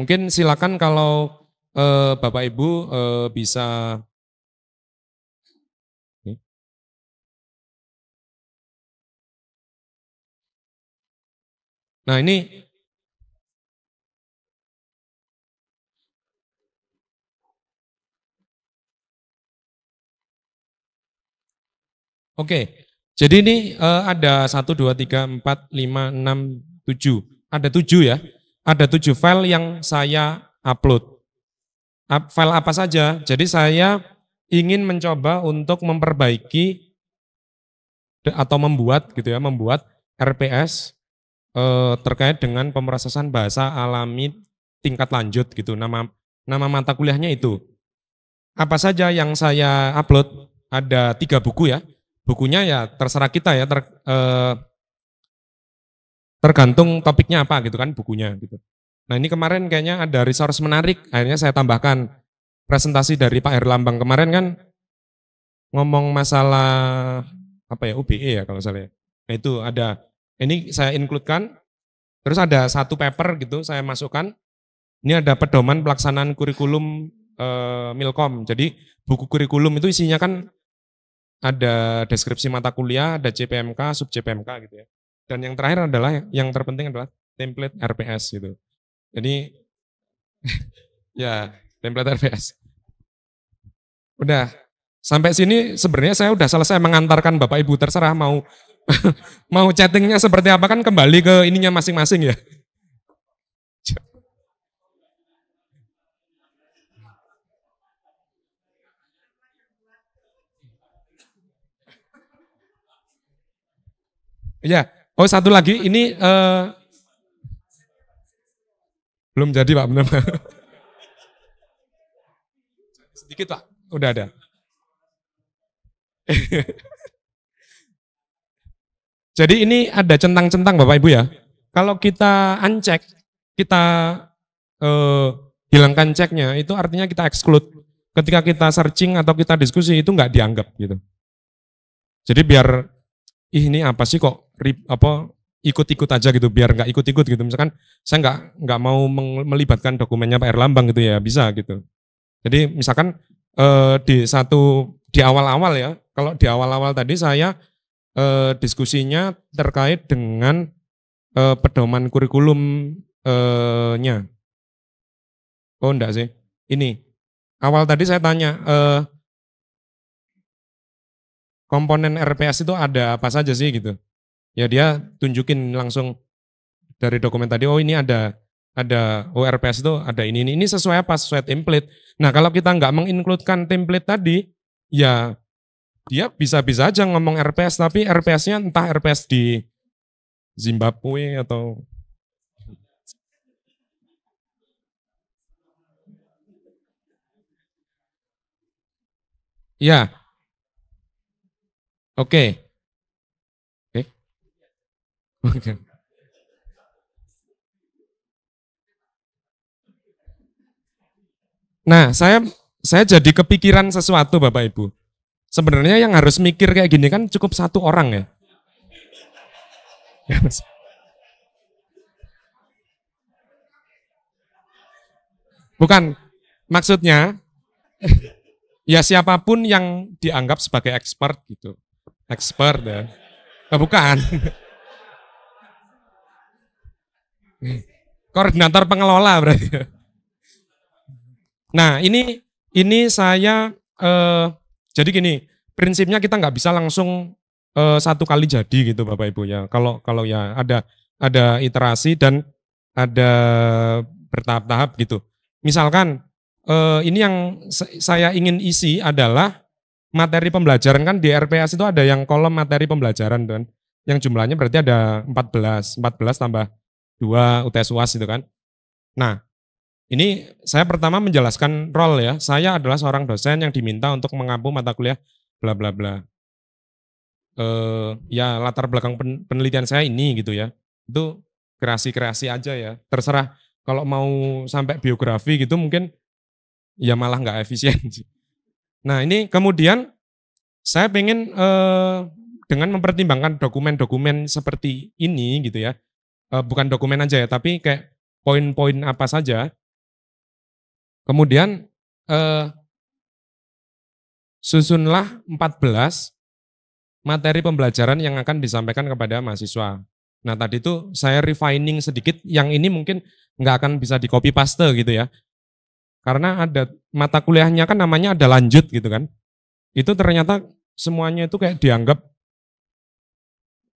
Mungkin silakan kalau Bapak Ibu bisa. Nah ini, oke. Jadi ini ada 1, 2, 3, 4, 5, 6, 7. Ada 7 ya. Ada 7 file yang saya upload. File apa saja? Jadi saya ingin mencoba untuk memperbaiki atau membuat gitu ya, membuat RPS terkait dengan pemrosesan bahasa alami tingkat lanjut gitu. Nama mata kuliahnya itu. Apa saja yang saya upload? Ada 3 buku ya. Bukunya ya terserah kita ya, tergantung topiknya apa gitu kan bukunya gitu. Nah ini kemarin kayaknya ada resource menarik, akhirnya saya tambahkan presentasi dari Pak Herlambang kemarin kan ngomong masalah apa ya, UBE ya kalau salah ya. Nah itu ada, ini saya include-kan, terus ada 1 paper gitu saya masukkan, ini ada pedoman pelaksanaan kurikulum Milkom. Jadi buku kurikulum itu isinya kan ada deskripsi mata kuliah, ada CPMK, sub CPMK gitu ya. Dan yang terakhir adalah, yang terpenting adalah template RPS gitu. Jadi ya template RPS. Udah sampai sini sebenarnya saya udah selesai mengantarkan Bapak Ibu, terserah mau mau chattingnya seperti apa kan kembali ke ininya masing-masing ya. Ya, oh satu lagi ini belum jadi Pak, benar. Sedikit Pak, udah ada. Jadi ini ada centang-centang Bapak Ibu ya. Kalau kita uncheck, kita eh, hilangkan ceknya, itu artinya kita exclude. Ketika kita searching atau kita diskusi itu nggak dianggap gitu. Jadi biar ini apa sih kok ikut-ikut aja gitu, biar nggak ikut-ikut gitu. Misalkan saya nggak mau melibatkan dokumennya Pak Erlambang gitu ya, bisa gitu. Jadi misalkan di awal-awal ya, kalau di awal-awal tadi saya diskusinya terkait dengan pedoman kurikulumnya. Oh enggak sih, ini awal tadi saya tanya komponen RPS itu ada apa saja sih gitu. Ya dia tunjukin langsung dari dokumen tadi, oh ini ada ORPS itu ada ini sesuai apa, sesuai template. Nah kalau kita nggak mengincludekan template tadi, ya dia bisa-bisa aja ngomong RPS, tapi RPS-nya entah RPS di Zimbabwe atau ya, oke. Oke. Nah, saya jadi kepikiran sesuatu Bapak Ibu. Sebenarnya yang harus mikir kayak gini kan cukup 1 orang ya. Ya, Mas. Bukan, maksudnya ya siapapun yang dianggap sebagai expert gitu. Expert ya. Bukan. Koordinator pengelola berarti. Nah, ini saya jadi gini, prinsipnya kita nggak bisa langsung 1 kali jadi gitu Bapak Ibu ya. Kalau ya ada iterasi dan ada bertahap-tahap gitu. Misalkan ini yang saya ingin isi adalah materi pembelajaran, kan di RPS itu ada yang kolom materi pembelajaran kan. Yang jumlahnya berarti ada 14 tambah 2 UTS UAS itu kan. Nah, Ini saya pertama menjelaskan role ya. Saya adalah seorang dosen yang diminta untuk mengampu mata kuliah bla bla bla. Ya latar belakang penelitian saya ini gitu ya. Itu kreasi-kreasi aja ya. Terserah kalau mau sampai biografi gitu mungkin ya malah nggak efisien sih. Nah ini kemudian saya pengen dengan mempertimbangkan dokumen-dokumen seperti ini gitu ya. Bukan dokumen aja ya, tapi kayak poin-poin apa saja. Kemudian susunlah 14 materi pembelajaran yang akan disampaikan kepada mahasiswa. Nah tadi itu saya refining sedikit, yang ini mungkin nggak akan bisa di copy paste gitu ya. Karena ada mata kuliahnya kan namanya ada lanjut gitu kan. Itu ternyata semuanya itu kayak dianggap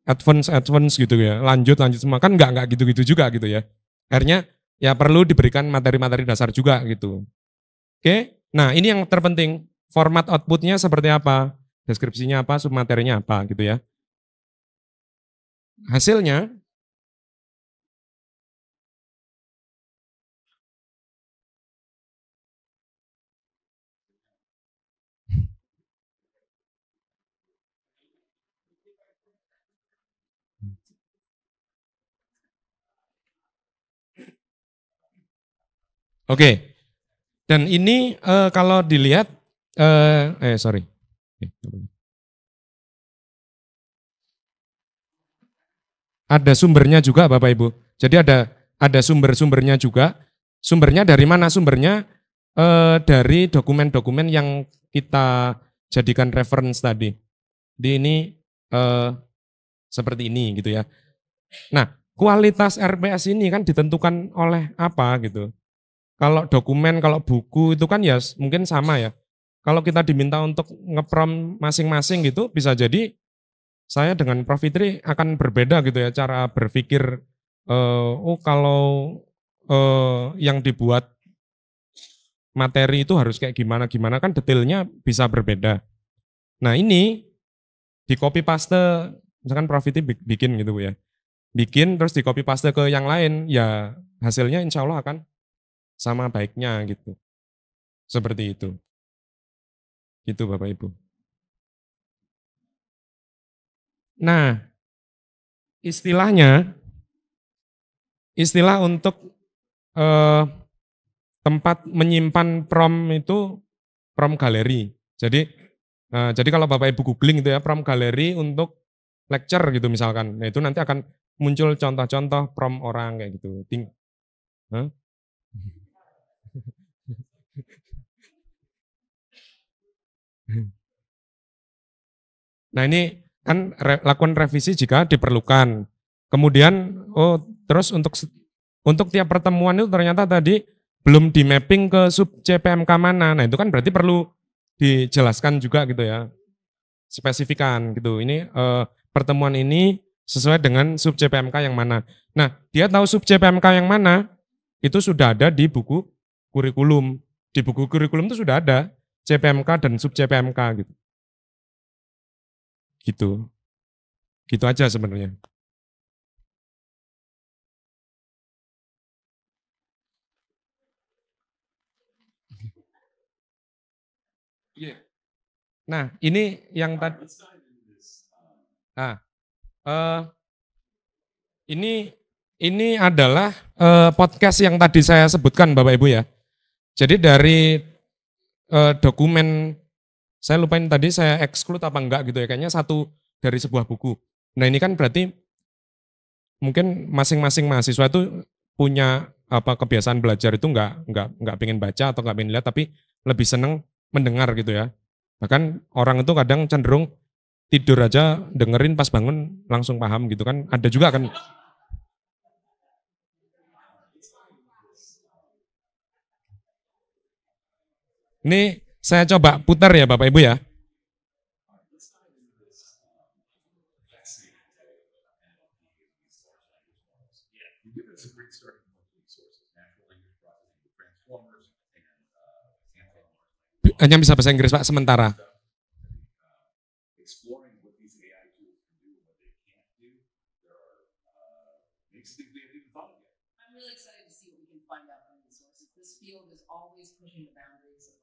advance gitu ya. Lanjut semua kan nggak gitu-gitu juga gitu ya. Akhirnya ya perlu diberikan materi-materi dasar juga gitu. Oke, nah ini yang terpenting. Format outputnya seperti apa, deskripsinya apa, submaterinya apa gitu ya. Hasilnya, oke. Dan ini kalau dilihat, sorry. Ada sumbernya juga Bapak Ibu. Jadi ada sumber-sumbernya juga. Sumbernya dari mana? Sumbernya dari dokumen-dokumen yang kita jadikan reference tadi. Di ini eh, seperti ini gitu ya. Nah, kualitas RPS ini kan ditentukan oleh apa gitu. Kalau dokumen, kalau buku itu kan ya mungkin sama ya. Kalau kita diminta untuk ngeprom masing-masing gitu, bisa jadi saya dengan Prof. Fitri akan berbeda gitu ya cara berpikir. Oh kalau yang dibuat materi itu harus kayak gimana gimana kan detailnya bisa berbeda. Nah ini di copy paste, misalkan Prof. Fitri bikin gitu Bu ya, bikin terus di copy paste ke yang lain, ya hasilnya insya Allah akan sama baiknya gitu. Seperti itu. Gitu Bapak Ibu. Nah, istilahnya, istilah untuk eh, tempat menyimpan prom itu prom galeri. Jadi kalau Bapak Ibu googling itu ya prom galeri untuk lecture gitu misalkan. Nah itu nanti akan muncul contoh-contoh prom orang kayak gitu. Hah? Nah ini kan lakukan revisi jika diperlukan. Kemudian terus untuk tiap pertemuan itu ternyata tadi belum di mapping ke sub CPMK mana. Nah itu kan berarti perlu dijelaskan juga gitu ya, spesifikan gitu. Ini pertemuan ini sesuai dengan sub CPMK yang mana. Nah dia tahu sub CPMK yang mana itu sudah ada di buku kurikulum. Di buku kurikulum itu sudah ada CPMK dan sub CPMK gitu. Gitu. Gitu aja sebenarnya. Iya. Nah, ini yang tadi. Nah, eh, ini adalah podcast yang tadi saya sebutkan Bapak Ibu ya. Jadi dari dokumen, saya lupain tadi saya exclude apa enggak gitu ya. Kayaknya satu dari sebuah buku. Nah ini kan berarti mungkin masing-masing mahasiswa itu punya apa kebiasaan belajar itu nggak pengen baca atau nggak pengen lihat, tapi lebih seneng mendengar gitu ya. Bahkan orang itu kadang cenderung tidur aja dengerin pas bangun langsung paham gitu kan. Ada juga kan. Ini saya coba putar ya Bapak Ibu ya. Hanya bisa bahasa Inggris Pak sementara.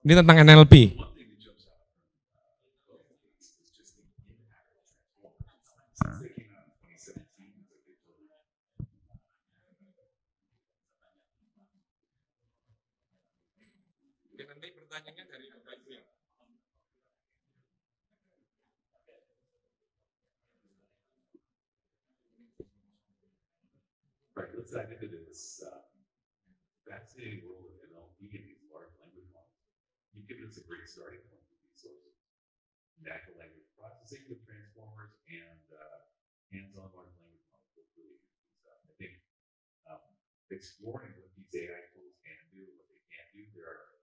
Ini tentang NLP. Nanti pertanyaannya dari Bapak Ibu ya. Right, let's dive into this fascinating world of NLP and these large language models. You've given us a great starting point with these sources. Natural language processing with transformers and hands-on large language models with really interesting stuff. I think exploring what these AI tools can do, what they can't do, there are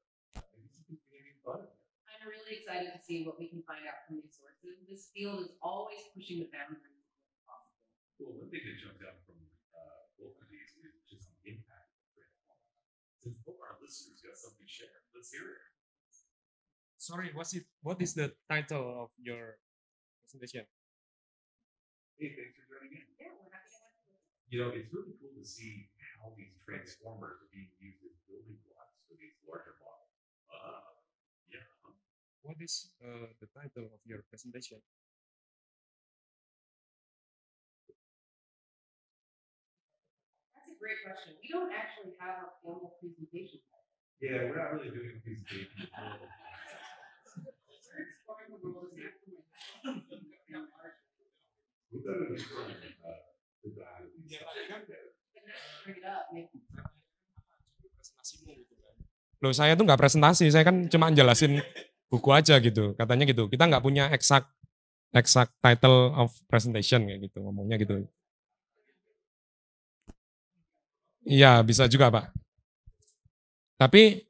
maybe some things we haven't even thought of yet. I'm really excited to see what we can find out from these sources. This field is always pushing the boundaries of what's possible. Well, one thing that jumped out from both of these is just the impact of transformers. Since both our listeners got something to share, let's hear it. Sorry, what is the title of your presentation? Hey, thanks for joining in. Yeah, we're happy to have you. You know, it's really cool to see how these transformers are being used as building blocks for these larger models. Yeah. What is the title of your presentation? That's a great question. We don't actually have a formal presentation. Yeah, we're not really doing a presentation. We're exploring the world as natural language. We thought it was fun. The guy who Bring it up, maybe. Loh, saya tuh nggak presentasi, saya kan cuma jelasin buku aja gitu. Katanya gitu, kita nggak punya exact title of presentation kayak gitu, ngomongnya gitu. Iya, bisa juga, Pak. Tapi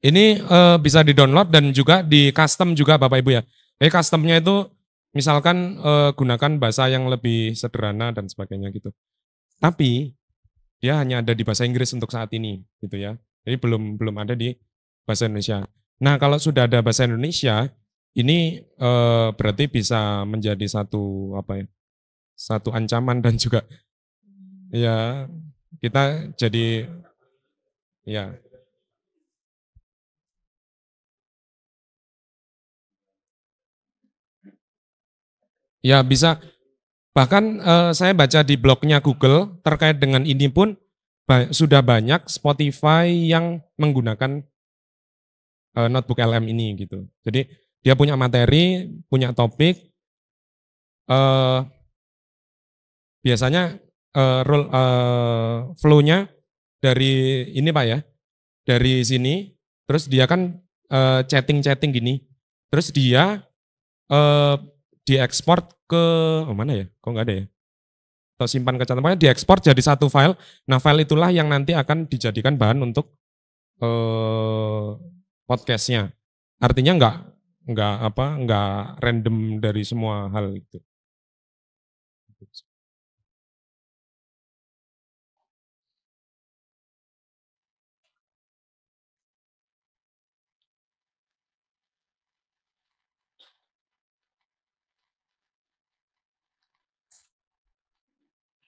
ini bisa di-download dan juga di-custom juga Bapak Ibu ya. Customnya itu misalkan gunakan bahasa yang lebih sederhana dan sebagainya gitu. Tapi dia hanya ada di bahasa Inggris untuk saat ini gitu ya. Jadi belum ada di bahasa Indonesia. Nah, kalau sudah ada bahasa Indonesia, ini berarti bisa menjadi satu ancaman dan juga ya kita jadi ya. Ya bisa, bahkan saya baca di blognya Google terkait dengan ini pun sudah banyak Spotify yang menggunakan notebook LM ini gitu. Jadi dia punya materi, punya topik, biasanya flow-nya dari ini Pak ya, dari sini, terus dia kan chatting-chatting gini, terus dia diekspor ke mana ya? Kok nggak ada ya? Atau simpan ke catatan, diekspor jadi satu file. Nah, file itulah yang nanti akan dijadikan bahan untuk podcastnya. Artinya nggak random dari semua hal itu.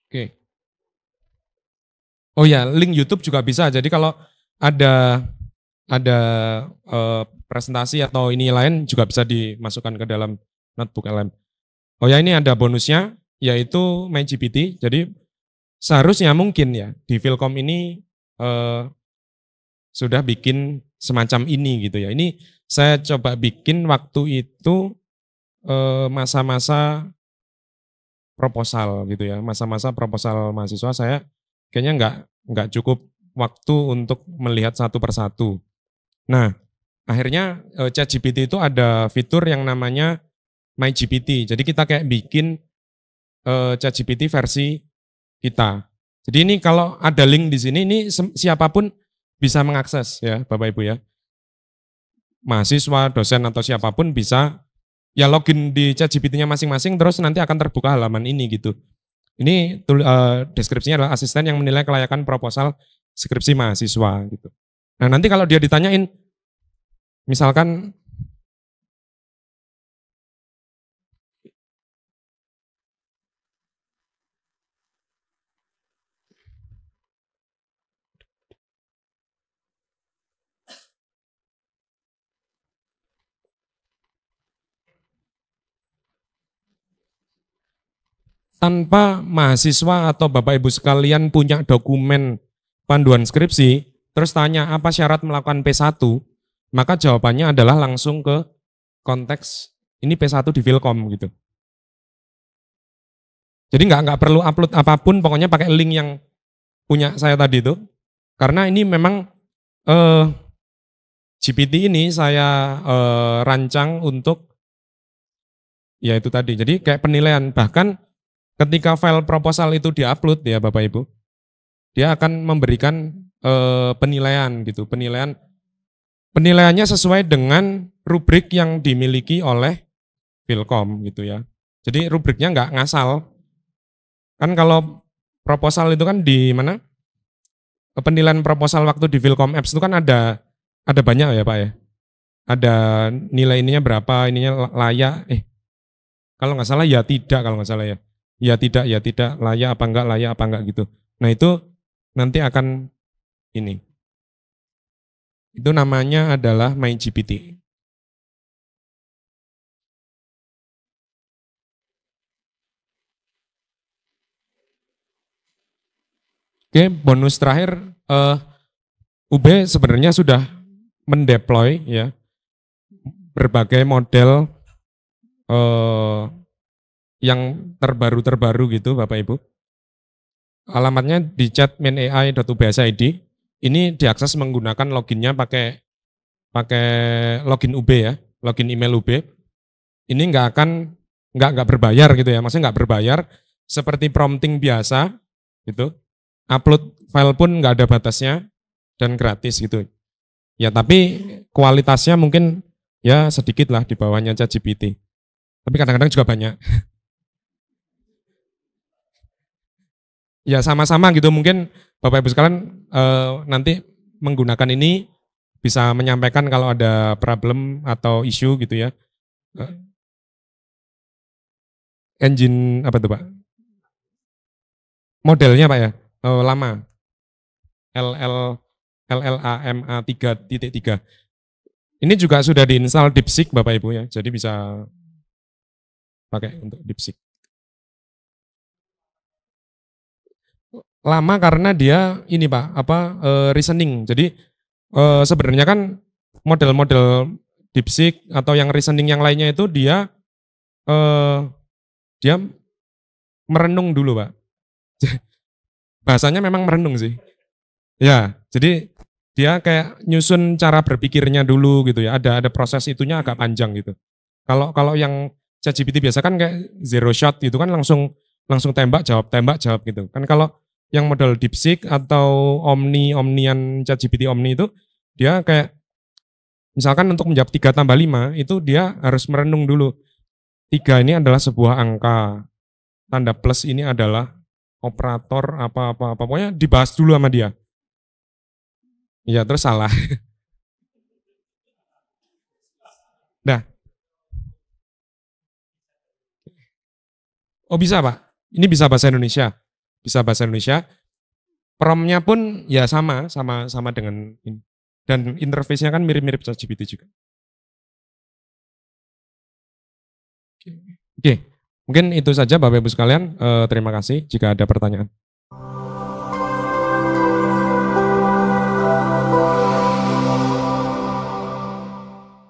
Oke. Oh ya, link YouTube juga bisa. Jadi kalau ada presentasi atau ini lain juga bisa dimasukkan ke dalam notebook LM. Oh ya, ini ada bonusnya yaitu MyGPT. Jadi seharusnya mungkin ya di Philcom ini sudah bikin semacam ini gitu ya. Ini saya coba bikin waktu itu masa-masa proposal gitu ya, masa-masa proposal mahasiswa saya kayaknya nggak cukup waktu untuk melihat satu persatu. Nah, akhirnya ChatGPT itu ada fitur yang namanya MyGPT. Jadi kita kayak bikin ChatGPT versi kita. Jadi ini kalau ada link di sini, ini siapapun bisa mengakses ya Bapak Ibu ya. Mahasiswa, dosen atau siapapun bisa ya login di ChatGPT-nya masing-masing, terus nanti akan terbuka halaman ini gitu. Ini deskripsinya adalah asisten yang menilai kelayakan proposal skripsi mahasiswa gitu. Nah, nanti kalau dia ditanyain, misalkan tanpa mahasiswa atau Bapak Ibu sekalian punya dokumen panduan skripsi, terus tanya apa syarat melakukan P1, maka jawabannya adalah langsung ke konteks ini P1 di Vilkom gitu. Jadi nggak perlu upload apapun, pokoknya pakai link yang punya saya tadi itu. Karena ini memang GPT ini saya rancang untuk ya itu tadi. Jadi kayak penilaian, bahkan ketika file proposal itu diupload ya Bapak Ibu, dia akan memberikan penilaian gitu, penilaiannya sesuai dengan rubrik yang dimiliki oleh Vilkom gitu ya. Jadi rubriknya nggak ngasal. Kan kalau proposal itu kan di mana? Penilaian proposal waktu di Vilkom Apps itu kan ada banyak ya Pak ya. Ada nilai ininya berapa, ininya layak. Kalau nggak salah ya tidak, kalau nggak salah ya. Ya tidak, layak apa enggak gitu. Nah itu nanti akan ini. Itu namanya adalah MyGPT. Oke, bonus terakhir, UB sebenarnya sudah mendeploy ya berbagai model yang terbaru gitu Bapak Ibu. Alamatnya di chat.mainai.ubsid. Ini diakses menggunakan loginnya pakai login UB ya, login email UB. Ini nggak berbayar gitu ya, maksudnya nggak berbayar seperti prompting biasa gitu. Upload file pun nggak ada batasnya dan gratis gitu. Ya tapi kualitasnya mungkin ya sedikit lah di bawahnya ChatGPT. Tapi kadang-kadang juga banyak. Ya sama-sama gitu, mungkin Bapak Ibu sekalian nanti menggunakan ini bisa menyampaikan kalau ada problem atau isu gitu ya. Engine apa tuh Pak? Modelnya Pak ya? Lama. LLAMA 3.3. Ini juga sudah diinstal DeepSeek Bapak Ibu ya, jadi bisa pakai untuk DeepSeek. Lama karena dia ini Pak, reasoning. Jadi sebenarnya kan model-model DeepSeek atau yang reasoning yang lainnya itu dia merenung dulu Pak. Bahasanya memang merenung sih. Ya, jadi dia kayak nyusun cara berpikirnya dulu gitu ya. Ada proses itunya agak panjang gitu. Kalau yang ChatGPT biasa kan kayak zero shot gitu kan langsung tembak jawab gitu. Kan kalau yang model DeepSeek atau Omnian ChatGPT Omni itu dia kayak misalkan untuk menjawab 3 tambah 5 itu dia harus merenung dulu. 3 ini adalah sebuah angka. Tanda plus ini adalah operator apa-apa. Pokoknya dibahas dulu sama dia. Iya, terus salah. Nah. Oh bisa Pak, ini bisa bahasa Indonesia. Bisa bahasa Indonesia. Prompt-nya pun ya sama dengan ini. Dan interface-nya kan mirip-mirip ChatGPT juga. Oke, mungkin itu saja Bapak Ibu sekalian. Terima kasih jika ada pertanyaan.